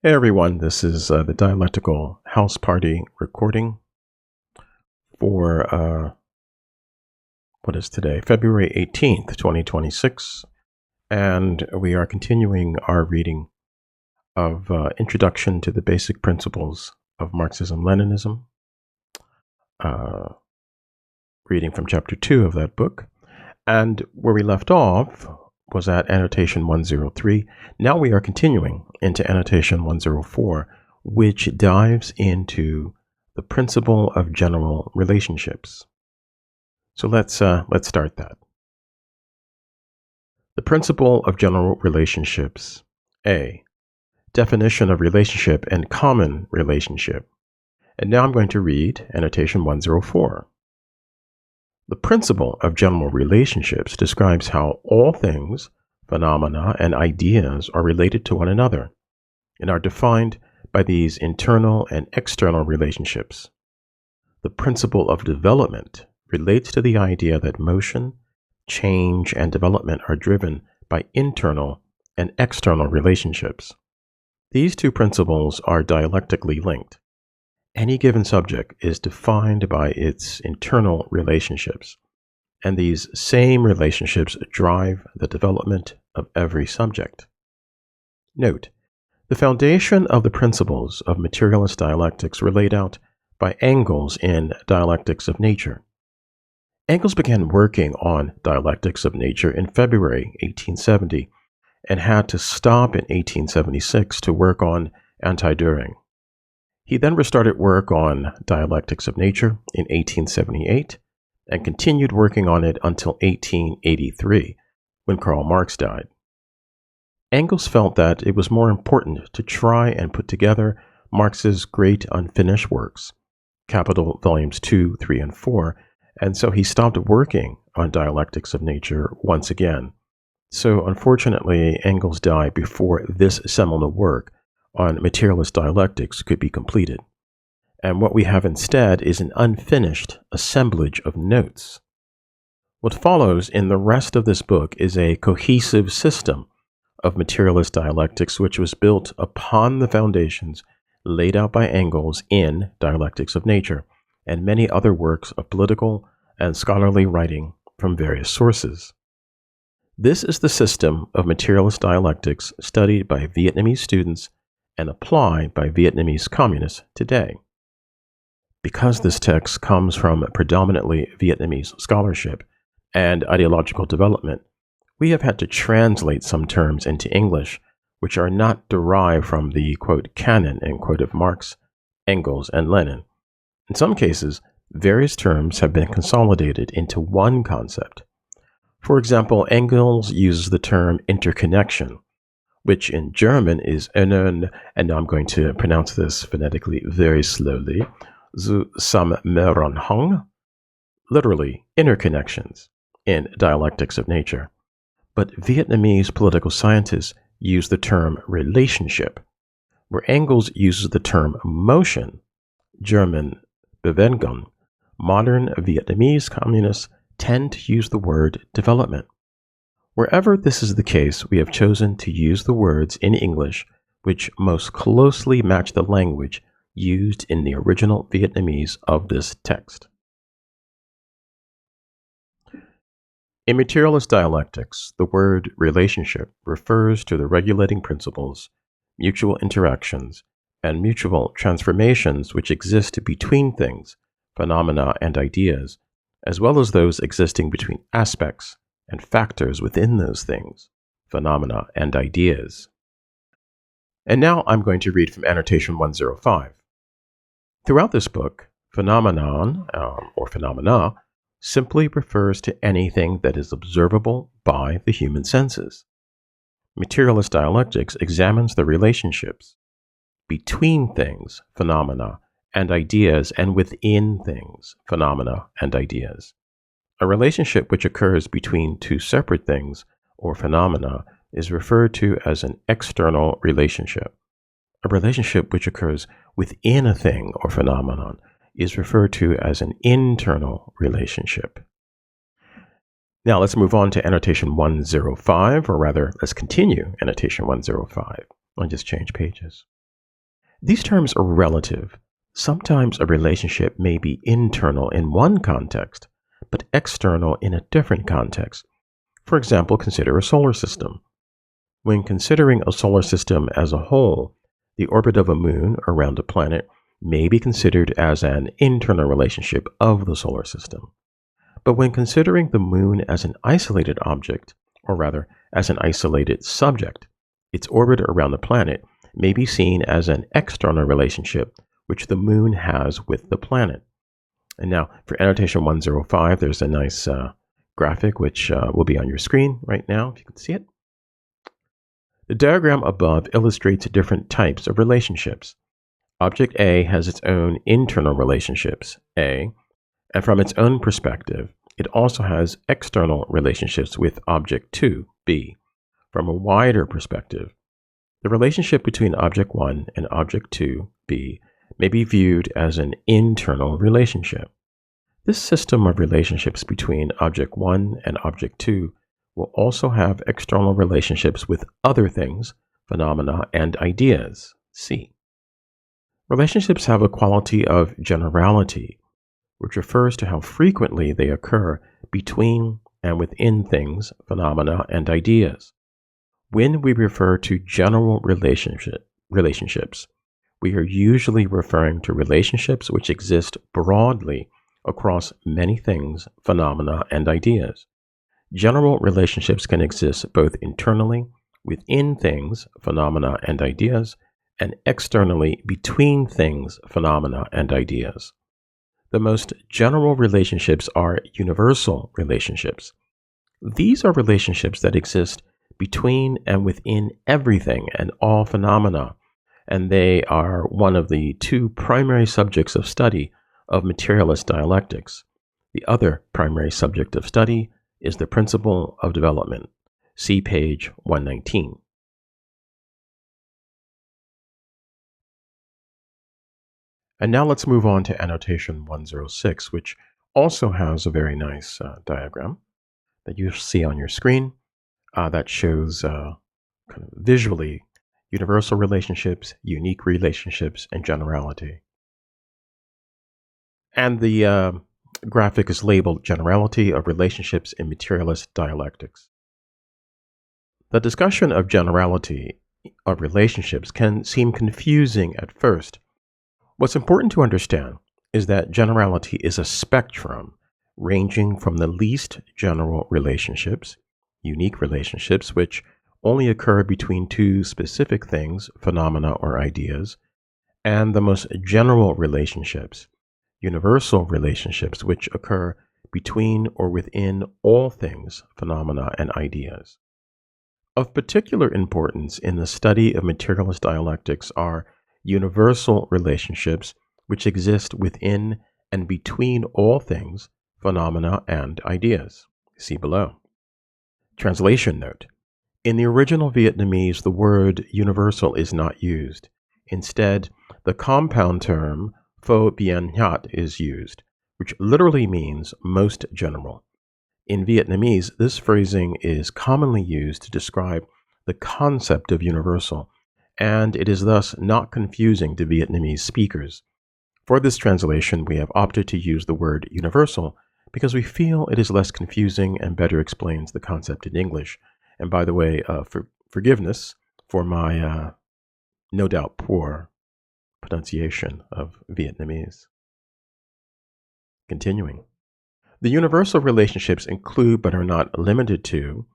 Hey everyone, this is the Dialectical House Party recording for, what is today? February 18th, 2026. And we are continuing our reading of Introduction to the Basic Principles of Marxism-Leninism, reading from chapter 2 of that book. And where we left off was at annotation 103. Now we are continuing into annotation 104, which dives into the principle of general relationships. So let's start that. The principle of general relationships. A. Definition of relationship and common relationship. And now I'm going to read annotation 104. The principle of general relationships describes how all things, phenomena, and ideas are related to one another and are defined by these internal and external relationships. The principle of development relates to the idea that motion, change, and development are driven by internal and external relationships. These two principles are dialectically linked. Any given subject is defined by its internal relationships, and these same relationships drive the development of every subject. Note, the foundation of the principles of materialist dialectics were laid out by Engels in Dialectics of Nature. Engels began working on Dialectics of Nature in February 1870 and had to stop in 1876 to work on Anti-Düring. He then restarted work on Dialectics of Nature in 1878 and continued working on it until 1883, when Karl Marx died. Engels felt that it was more important to try and put together Marx's great unfinished works, Capital Volumes 2, 3, and 4, and so he stopped working on Dialectics of Nature once again. So unfortunately, Engels died before this seminal work on materialist dialectics could be completed. And what we have instead is an unfinished assemblage of notes. What follows in the rest of this book is a cohesive system of materialist dialectics which was built upon the foundations laid out by Engels in Dialectics of Nature and many other works of political and scholarly writing from various sources. This is the system of materialist dialectics studied by Vietnamese students and applied by Vietnamese communists today. Because this text comes from predominantly Vietnamese scholarship and ideological development, we have had to translate some terms into English which are not derived from the, quote, canon, end quote, of Marx, Engels, and Lenin. In some cases, various terms have been consolidated into one concept. For example, Engels uses the term interconnection, which in German is and now I'm going to pronounce this phonetically very slowly, Zusammenhang, literally interconnections, in Dialectics of Nature. But Vietnamese political scientists use the term relationship, where Engels uses the term motion, German Bewegung. Modern Vietnamese communists tend to use the word development. Wherever this is the case, we have chosen to use the words in English which most closely match the language used in the original Vietnamese of this text. In materialist dialectics, the word relationship refers to the regulating principles, mutual interactions, and mutual transformations which exist between things, phenomena, and ideas, as well as those existing between aspects and factors within those things, phenomena, and ideas. And now I'm going to read from annotation 105. Throughout this book, phenomenon, or phenomena, simply refers to anything that is observable by the human senses. Materialist dialectics examines the relationships between things, phenomena, and ideas, and within things, phenomena, and ideas. A relationship which occurs between two separate things or phenomena is referred to as an external relationship. A relationship which occurs within a thing or phenomenon is referred to as an internal relationship. Now let's move on to annotation 105, or rather, let's continue annotation 105. I'll just change pages. These terms are relative. Sometimes a relationship may be internal in one context, but external in a different context. For example, consider a solar system. When considering a solar system as a whole, the orbit of a moon around a planet may be considered as an internal relationship of the solar system. But when considering the moon as an isolated object, or rather as an isolated subject, its orbit around the planet may be seen as an external relationship which the moon has with the planet. And now for annotation 105, there's a nice graphic which will be on your screen right now, if you can see it. The diagram above illustrates different types of relationships. Object A has its own internal relationships, A, and from its own perspective, it also has external relationships with Object 2, B. From a wider perspective, the relationship between Object 1 and Object 2, B, may be viewed as an internal relationship. This system of relationships between Object 1 and Object 2 will also have external relationships with other things, phenomena, and ideas, C. Relationships have a quality of generality, which refers to how frequently they occur between and within things, phenomena, and ideas. When we refer to general relationships, we are usually referring to relationships which exist broadly across many things, phenomena, and ideas. General relationships can exist both internally, within things, phenomena, and ideas, and externally between things, phenomena, and ideas. The most general relationships are universal relationships. These are relationships that exist between and within everything and all phenomena, and they are one of the two primary subjects of study of materialist dialectics. The other primary subject of study is the principle of development. See page 119. And now let's move on to annotation 106, which also has a very nice diagram that you'll see on your screen that shows kind of visually universal relationships, unique relationships, and generality. And the graphic is labeled Generality of Relationships in Materialist Dialectics. The discussion of generality of relationships can seem confusing at first. What's important to understand is that generality is a spectrum ranging from the least general relationships, unique relationships which only occur between two specific things, phenomena, or ideas, and the most general relationships, universal relationships which occur between or within all things, phenomena, and ideas. Of particular importance in the study of materialist dialectics are universal relationships which exist within and between all things, phenomena, and ideas. See below. Translation note. In the original Vietnamese, the word universal is not used. Instead, the compound term Phổ Biến Nhất is used, which literally means most general. In Vietnamese, this phrasing is commonly used to describe the concept of universal, and it is thus not confusing to Vietnamese speakers. For this translation, we have opted to use the word universal because we feel it is less confusing and better explains the concept in English. And by the way, forgiveness for my no doubt poor pronunciation of Vietnamese. Continuing. The universal relationships include, but are not limited to,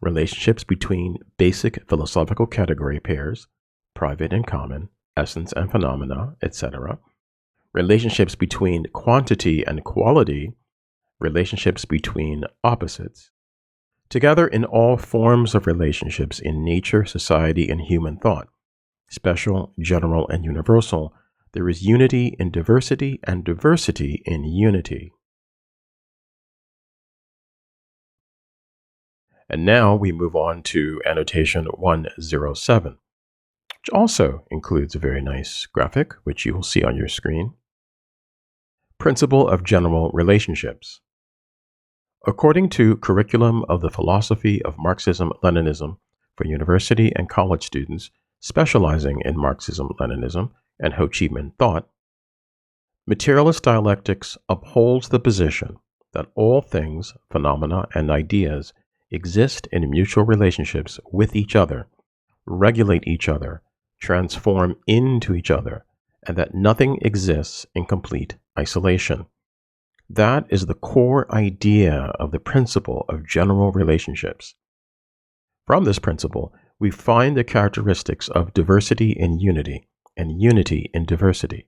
relationships between basic philosophical category pairs, private and common, essence and phenomena, etc., relationships between quantity and quality, relationships between opposites. Together in all forms of relationships in nature, society, and human thought, special, general, and universal, there is unity in diversity and diversity in unity. And now we move on to annotation 107, which also includes a very nice graphic, which you will see on your screen. Principle of General Relationships. According to Curriculum of the Philosophy of Marxism-Leninism for university and college students specializing in Marxism-Leninism, and Ho Chi Minh thought, materialist dialectics upholds the position that all things, phenomena, and ideas exist in mutual relationships with each other, regulate each other, transform into each other, and that nothing exists in complete isolation. That is the core idea of the principle of general relationships. From this principle, we find the characteristics of diversity in unity and unity in diversity.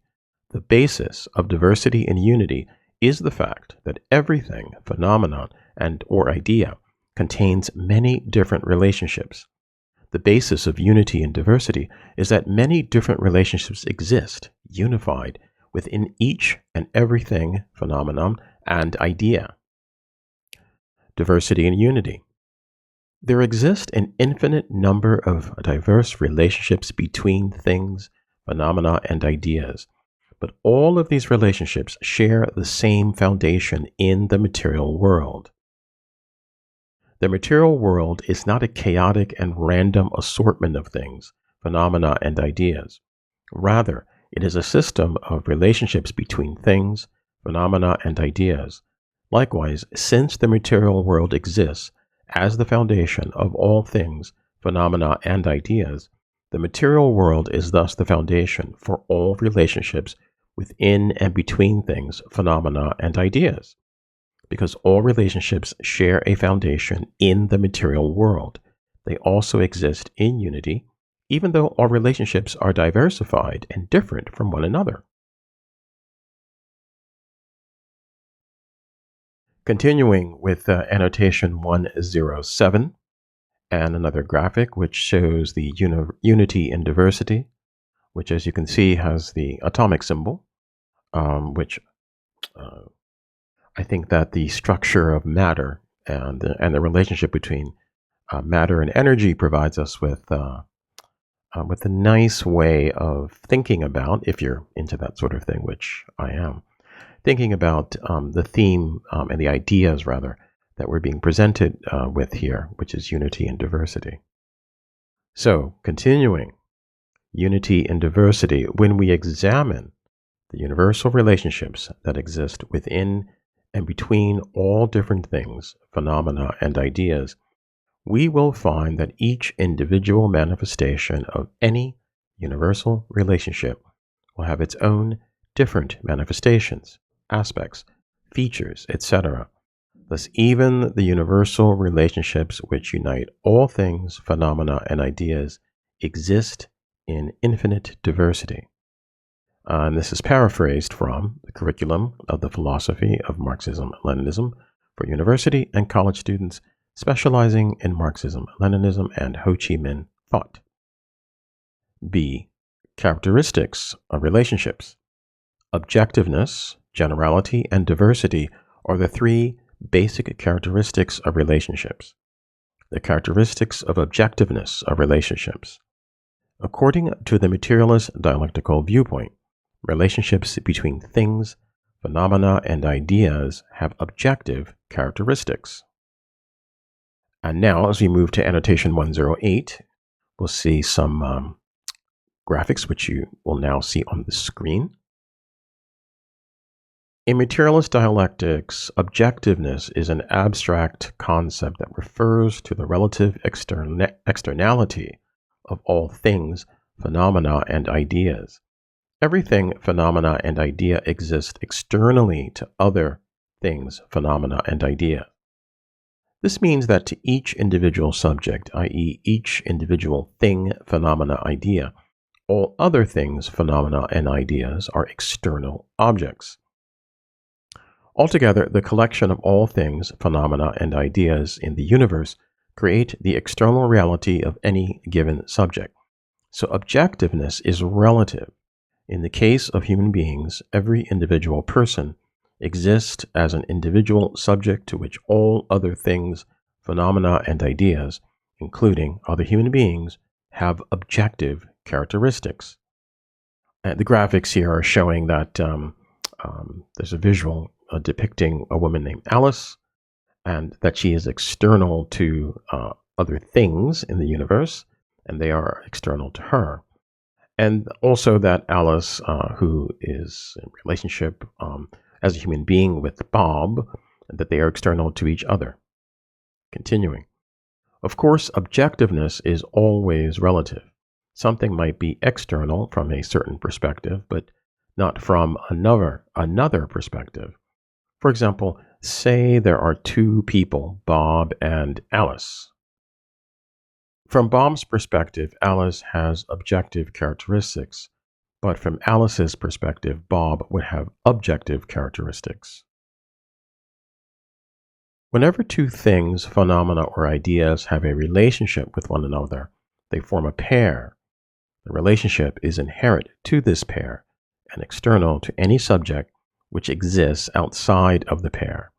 The basis of diversity in unity is the fact that everything, phenomenon, and or idea contains many different relationships. The basis of unity and diversity is that many different relationships exist, unified, within each and everything, phenomenon, and idea. Diversity and unity. There exist an infinite number of diverse relationships between things, phenomena, and ideas, but all of these relationships share the same foundation in the material world. The material world is not a chaotic and random assortment of things, phenomena, and ideas. Rather, it is a system of relationships between things, phenomena, and ideas. Likewise, since the material world exists as the foundation of all things, phenomena, and ideas, the material world is thus the foundation for all relationships within and between things, phenomena, and ideas. Because all relationships share a foundation in the material world, they also exist in unity, even though all relationships are diversified and different from one another. Continuing with annotation 107 and another graphic which shows the unity in diversity, which, as you can see, has the atomic symbol, which I think that the structure of matter and the relationship between matter and energy provides us with a nice way of thinking about, if you're into that sort of thing, which I am, thinking about the theme and the ideas, rather, that we're being presented with here, which is unity and diversity. So, continuing, unity and diversity, when we examine the universal relationships that exist within and between all different things, phenomena, and ideas, we will find that each individual manifestation of any universal relationship will have its own different manifestations, aspects, features, etc. Thus, even the universal relationships which unite all things, phenomena, and ideas exist in infinite diversity. And this is paraphrased from the curriculum of the philosophy of Marxism-Leninism for university and college students specializing in Marxism-Leninism and Ho Chi Minh thought. B. Characteristics of relationships. Objectiveness, generality, and diversity are the three basic characteristics of relationships. The characteristics of objectiveness of relationships. According to the materialist dialectical viewpoint, relationships between things, phenomena, and ideas have objective characteristics. And now, as we move to annotation 108, we'll see some graphics, which you will now see on the screen. In materialist dialectics, objectiveness is an abstract concept that refers to the relative externality of all things, phenomena, and ideas. Everything, phenomena, and idea exist externally to other things, phenomena, and idea. This means that to each individual subject, i.e., each individual thing, phenomena, idea, all other things, phenomena, and ideas are external objects. Altogether, the collection of all things, phenomena, and ideas in the universe create the external reality of any given subject. So objectiveness is relative. In the case of human beings, every individual person exists as an individual subject to which all other things, phenomena, and ideas, including other human beings, have objective characteristics. And the graphics here are showing that there's a visual depicting a woman named Alice, and that she is external to other things in the universe, and they are external to her. And also that Alice, who is in relationship as a human being with Bob, that they are external to each other. Continuing. Of course, objectiveness is always relative. Something might be external from a certain perspective, but not from another perspective. For example, say there are two people, Bob and Alice. From Bob's perspective, Alice has objective characteristics, but from Alice's perspective, Bob would have objective characteristics. Whenever two things, phenomena, or ideas have a relationship with one another, they form a pair. The relationship is inherent to this pair and external to any subject which exists outside of the pair.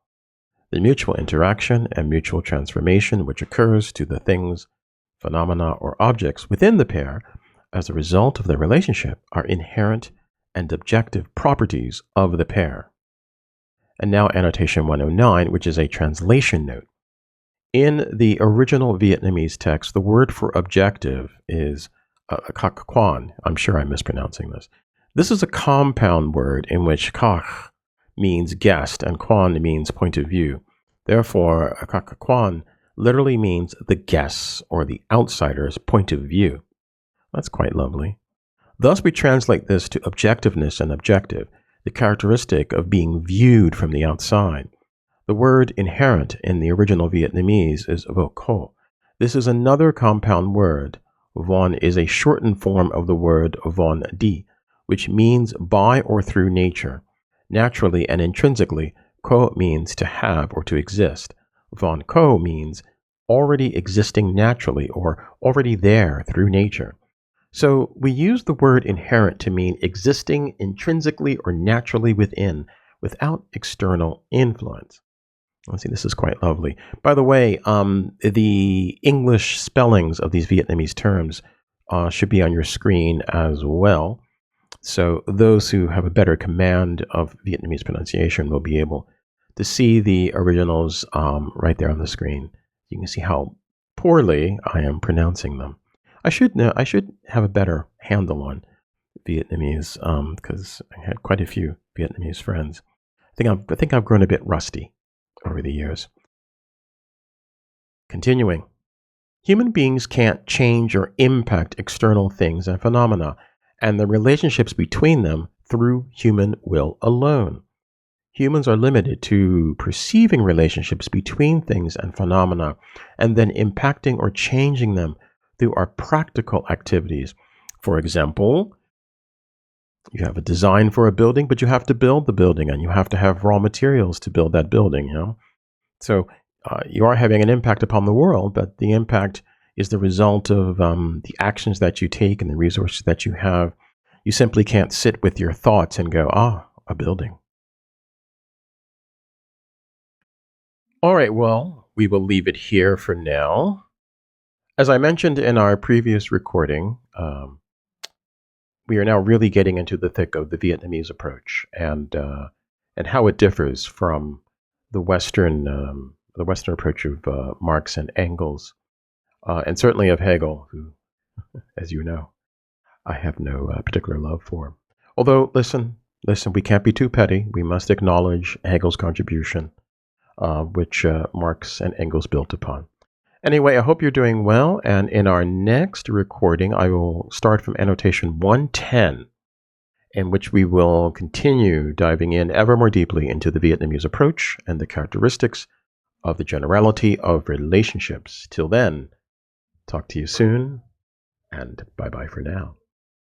The mutual interaction and mutual transformation which occurs to the things, phenomena, or objects within the pair as a result of the relationship are inherent and objective properties of the pair. And now annotation 109, which is a translation note. In the original Vietnamese text, the word for objective is kak quan. I'm sure I'm mispronouncing this. This is a compound word in which kak means guest and quan means point of view. Therefore, kak quan literally means the guest's or the outsider's point of view. That's quite lovely. Thus, we translate this to objectiveness and objective, the characteristic of being viewed from the outside. The word inherent in the original Vietnamese is vô co. This is another compound word. Von is a shortened form of the word von die, which means by or through nature. Naturally and intrinsically, co means to have or to exist. Von co means already existing naturally or already there through nature. So we use the word inherent to mean existing intrinsically or naturally within, without external influence. Let's see, this is quite lovely. By the way, the English spellings of these Vietnamese terms should be on your screen as well. So those who have a better command of Vietnamese pronunciation will be able to see the originals right there on the screen. You can see how poorly I am pronouncing them. I should have a better handle on Vietnamese because I had quite a few Vietnamese friends. I think I've grown a bit rusty over the years. Continuing. Human beings can't change or impact external things and phenomena and the relationships between them through human will alone. Humans are limited to perceiving relationships between things and phenomena and then impacting or changing them through our practical activities. For example, you have a design for a building, but you have to build the building and you have to have raw materials to build that building, you know? So you are having an impact upon the world, but the impact is the result of the actions that you take and the resources that you have. You simply can't sit with your thoughts and go, a building. All right, well, we will leave it here for now. As I mentioned in our previous recording, we are now really getting into the thick of the Vietnamese approach and how it differs from the Western approach of Marx and Engels, and certainly of Hegel, who, as you know, I have no particular love for. Although, listen, we can't be too petty. We must acknowledge Hegel's contribution, which Marx and Engels built upon. Anyway, I hope you're doing well, and in our next recording, I will start from annotation 110, in which we will continue diving in ever more deeply into the Vietnamese approach and the characteristics of the generality of relationships. Till then, talk to you soon, and bye-bye for now.